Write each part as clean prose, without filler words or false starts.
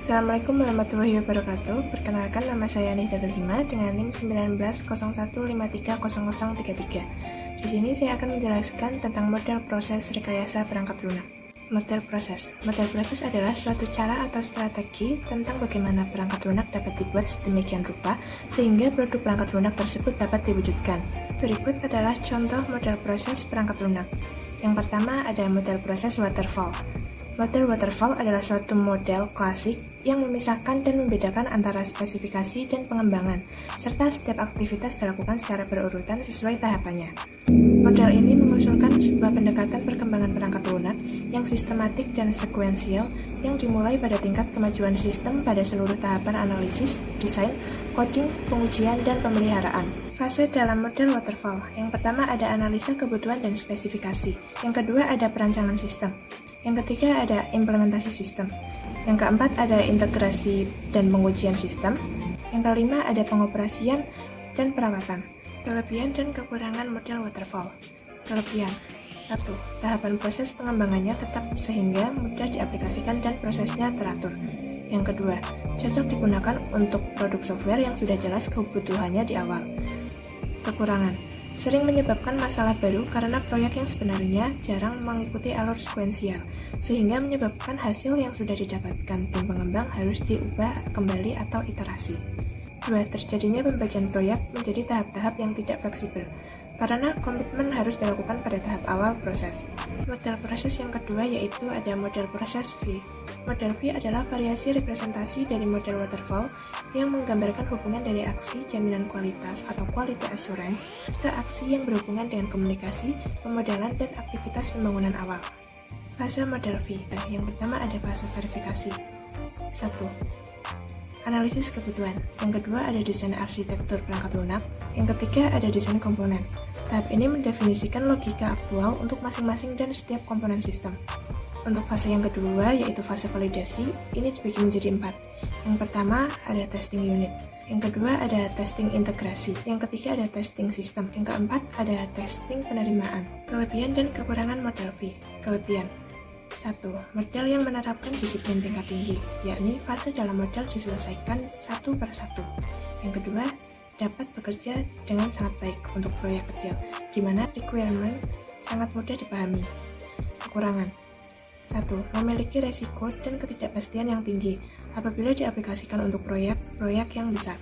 Assalamualaikum warahmatullahi wabarakatuh. Perkenalkan, nama saya Anita Delhima dengan NIM 1901530033. Di sini saya akan menjelaskan tentang model proses rekayasa perangkat lunak. Model proses adalah suatu cara atau strategi tentang bagaimana perangkat lunak dapat dibuat sedemikian rupa sehingga produk perangkat lunak tersebut dapat diwujudkan. Berikut adalah contoh model proses perangkat lunak. Yang pertama ada model proses waterfall. Model waterfall adalah suatu model klasik yang memisahkan dan membedakan antara spesifikasi dan pengembangan, serta setiap aktivitas dilakukan secara berurutan sesuai tahapannya. Model ini mengusulkan sebuah pendekatan perkembangan perangkat lunak yang sistematik dan sekuensial yang dimulai pada tingkat kemajuan sistem pada seluruh tahapan analisis, desain, coding, pengujian, dan pemeliharaan. Fase dalam model waterfall. Yang pertama ada analisa kebutuhan dan spesifikasi. Yang kedua ada perancangan sistem. Yang ketiga ada implementasi sistem. Yang keempat ada integrasi dan pengujian sistem. Yang kelima ada pengoperasian dan perawatan. Kelebihan dan kekurangan model waterfall. Kelebihan 1. Tahapan proses pengembangannya tetap sehingga mudah diaplikasikan dan prosesnya teratur. Yang kedua, cocok digunakan untuk produk software yang sudah jelas kebutuhannya di awal. Kekurangan sering menyebabkan masalah baru karena proyek yang sebenarnya jarang mengikuti alur sekuensial, sehingga menyebabkan hasil yang sudah didapatkan tim pengembang harus diubah kembali atau iterasi. 2. Terjadinya pembagian proyek menjadi tahap-tahap yang tidak fleksibel, karena komitmen harus dilakukan pada tahap awal proses. Model proses yang kedua yaitu ada model proses V. Model V adalah variasi representasi dari model waterfall yang menggambarkan hubungan dari aksi jaminan kualitas atau quality assurance ke aksi yang berhubungan dengan komunikasi, pemodelan, dan aktivitas pembangunan awal. Fase model V. Yang pertama ada fase verifikasi. 1. Analisis kebutuhan. Yang kedua ada desain arsitektur perangkat lunak. Yang ketiga ada desain komponen. Tahap ini mendefinisikan logika aktual untuk masing-masing dan setiap komponen sistem. Untuk fase yang kedua, yaitu fase validasi, ini dibagi menjadi 4. Yang pertama ada testing unit. Yang kedua ada testing integrasi. Yang ketiga ada testing sistem. Yang keempat ada testing penerimaan. Kelebihan dan kekurangan model V. Kelebihan 1. Model yang menerapkan disiplin tingkat tinggi, yakni fase dalam model diselesaikan satu per satu. Yang kedua, dapat bekerja dengan sangat baik untuk proyek kecil, di mana requirement sangat mudah dipahami. Kekurangan 1. Memiliki resiko dan ketidakpastian yang tinggi apabila diaplikasikan untuk proyek yang besar.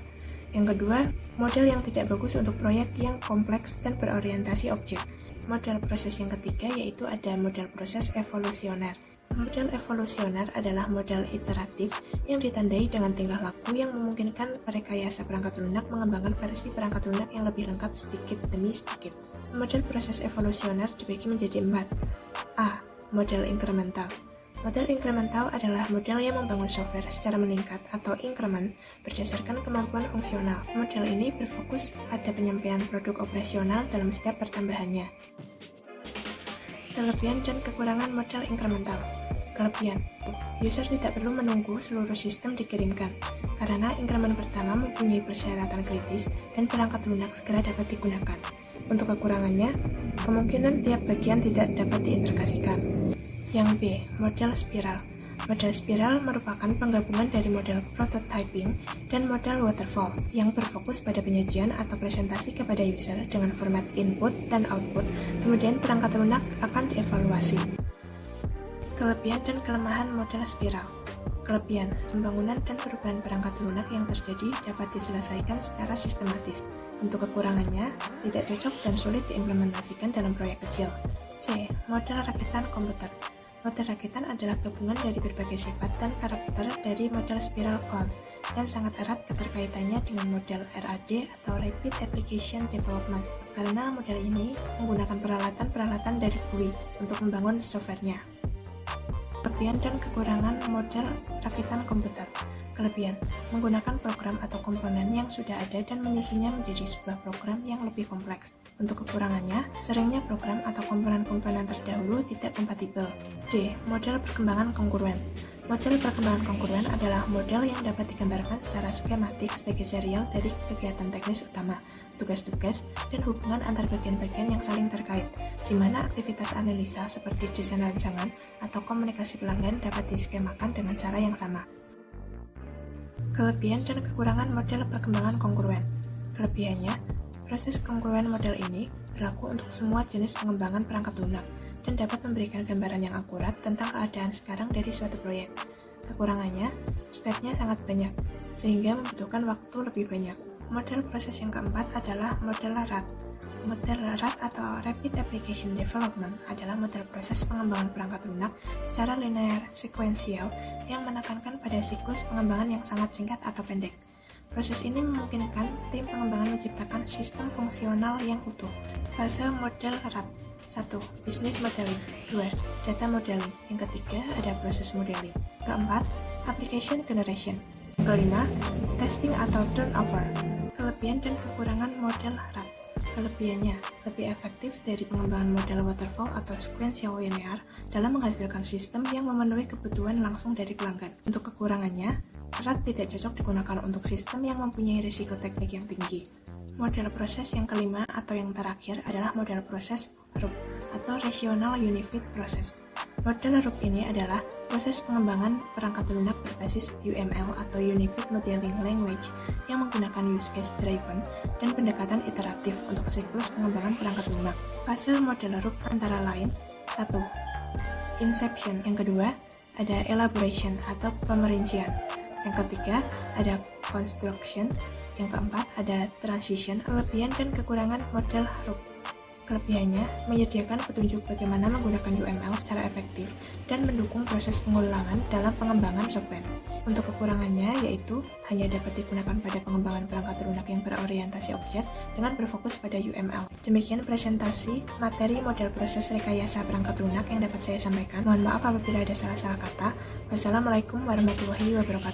Yang kedua, model yang tidak bagus untuk proyek yang kompleks dan berorientasi objek. Model proses yang ketiga yaitu ada model proses evolusioner. Model evolusioner adalah model iteratif yang ditandai dengan tingkah laku yang memungkinkan rekayasa perangkat lunak mengembangkan versi perangkat lunak yang lebih lengkap sedikit demi sedikit. Model proses evolusioner dibagi menjadi 4. A. Model incremental. Model incremental adalah model yang membangun software secara meningkat atau increment berdasarkan kemampuan fungsional. Model ini berfokus pada penyampaian produk operasional dalam setiap pertambahannya. Kelebihan dan kekurangan model incremental. Kelebihan, user tidak perlu menunggu seluruh sistem dikirimkan, karena increment pertama mempunyai persyaratan kritis dan perangkat lunak segera dapat digunakan. Untuk kekurangannya, kemungkinan tiap bagian tidak dapat diintegrasikan. Yang B. Model spiral. Model spiral merupakan penggabungan dari model prototyping dan model waterfall yang berfokus pada penyajian atau presentasi kepada user dengan format input dan output, kemudian perangkat lunak akan dievaluasi. Kelebihan dan kelemahan model spiral. Kelebihan, pembangunan dan perubahan perangkat lunak yang terjadi dapat diselesaikan secara sistematis. Untuk kekurangannya, tidak cocok dan sulit diimplementasikan dalam proyek kecil. C. Model rakitan komputer. Model rakitan adalah gabungan dari berbagai sifat dan karakter dari model spiral cone yang sangat erat keterkaitannya dengan model RAD atau Rapid Application Development, karena model ini menggunakan peralatan-peralatan dari GUI untuk membangun softwarenya. Kelebihan dan kekurangan model rakitan komputer. Kelebihan, menggunakan program atau komponen yang sudah ada dan menyusunnya menjadi sebuah program yang lebih kompleks. Untuk kekurangannya, seringnya program atau komponen-komponen terdahulu tidak kompatibel. D. Model perkembangan kongruen. Model perkembangan kongruen adalah model yang dapat digambarkan secara skematik sebagai serial dari kegiatan teknis utama, tugas-tugas, dan hubungan antar bagian-bagian yang saling terkait, di mana aktivitas analisa seperti desain rancangan atau komunikasi pelanggan dapat diskemakan dengan cara yang sama. Kelebihan dan kekurangan model perkembangan kongruen. Kelebihannya, proses kongruen model ini berlaku untuk semua jenis pengembangan perangkat lunak dan dapat memberikan gambaran yang akurat tentang keadaan sekarang dari suatu proyek. Kekurangannya, stepnya sangat banyak, sehingga membutuhkan waktu lebih banyak. Model proses yang keempat adalah model RAD. Model RAD atau Rapid Application Development adalah model proses pengembangan perangkat lunak secara linear sekuensial yang menekankan pada siklus pengembangan yang sangat singkat atau pendek. Proses ini memungkinkan tim pengembangan menciptakan sistem fungsional yang utuh. Fase model RAD: 1. Business modeling. 2. Data modeling. Yang ketiga, ada proses modeling. Keempat, application generation. Yang kelima, testing atau turnover. Kelebihan dan kekurangan model RAD. Kelebihannya, lebih efektif dari pengembangan model waterfall atau sequential linear dalam menghasilkan sistem yang memenuhi kebutuhan langsung dari pelanggan. Untuk kekurangannya, RAD tidak cocok digunakan untuk sistem yang mempunyai risiko teknik yang tinggi. Model proses yang kelima atau yang terakhir adalah model proses RUP atau Rational Unified Process. Model RUP ini adalah proses pengembangan perangkat lunak berbasis UML atau Unified Modeling Language yang menggunakan use case driven dan pendekatan iteratif untuk siklus pengembangan perangkat lunak. Fase model RUP antara lain: 1. Inception. Yang kedua, ada elaboration atau pemerincian. Yang ketiga, ada construction. Yang keempat, ada transition. Kelebihan dan kekurangan model RUP. Kelebihannya, menyediakan petunjuk bagaimana menggunakan UML secara efektif dan mendukung proses pengulangan dalam pengembangan software. Untuk kekurangannya, yaitu hanya dapat digunakan pada pengembangan perangkat lunak yang berorientasi objek dengan berfokus pada UML. Demikian presentasi materi model proses rekayasa perangkat lunak yang dapat saya sampaikan. Mohon maaf apabila ada salah-salah kata. Wassalamualaikum warahmatullahi wabarakatuh.